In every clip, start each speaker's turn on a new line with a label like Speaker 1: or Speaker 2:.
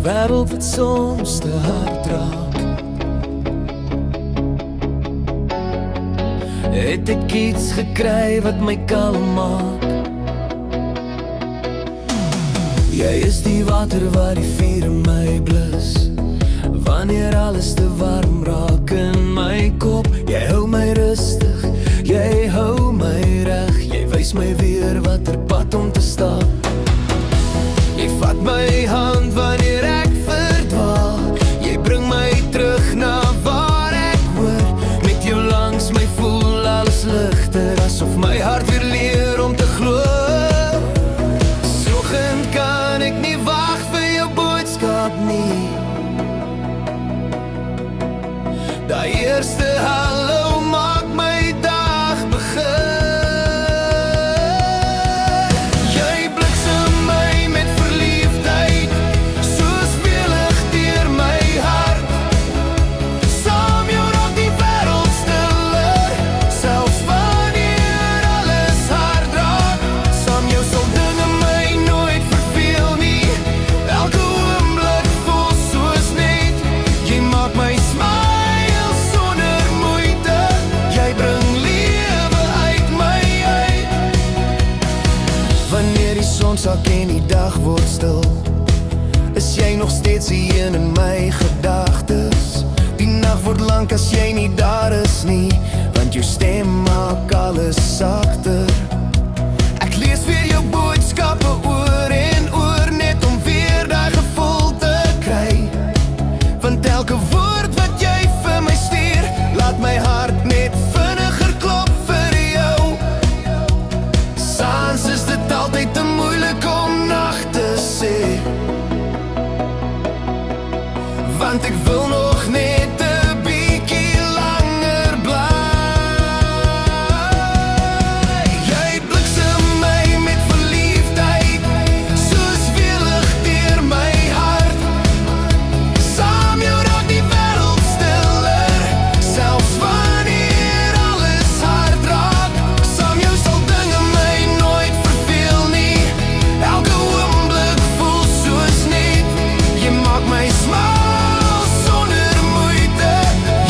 Speaker 1: wêreld wat soms te hard raak. Het ek iets gekry wat my kalm maak. Jy is die water wat die vuur in my blus. Wanneer alles te warm raak in my kop, jy hou my rustig, jy hou my reg. Jy wys my weer watter pad om te stap. Jy vat my hand wanneer ek verdwaal. Jy bring my terug na waar ek hoor. Met jou langs my voel alles ligter, asof my hart weer leer om te glo. Soggens kan ek nie wag vir jou boodskap nie. Daai eerste hallo maak my dag begin. Jy bliksem my met verliefdheid, soos welig deur my hart. Saam jou raak die wêreld stiller, selfs wanneer alles hard raak. Saam jou sal dinge my nooit verveel nie. Elke oomblik voel soos net. Jy maak my smile. Wanneer die son sak en die dag word stil, is jy nog steeds hier in my gedagtes. Die nag word lank as jy nie daar is nie, want jou stem maak alles sagter. Ek lees weer jou boodskappe oor en oor, net om weer daai gevoel te kry. Want elke woord wat jy vir my stuur, laat my hart net vinniger klop vir jou. Saans is dit altyd te moeilik om nag te sê, want ek wil nog net 'n bietjie langer bly. Jy bliksem my met verliefdheid, soos welig deur my hart. Saam jou raak die wêreld stiller, selfs wanneer alles hard raak. Saam jou sal dinge my nooit verveel nie. Elke oomblik voel soos net. Jy maak my smile sonder moeite.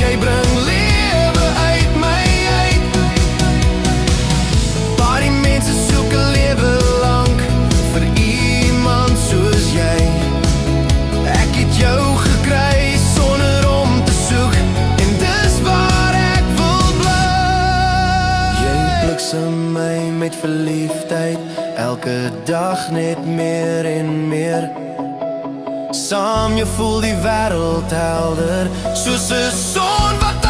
Speaker 1: Jy bring lewe uit my uit. Baie mense soek 'n lewe lank vir iemand soos jy. Ek het jou gekry sonder om te soek, en dis waar ek wil bly. Jy bliksem my met verliefdheid, elke dag net meer en meer. Saam jou voel die wêreld helder, soos 'n son wat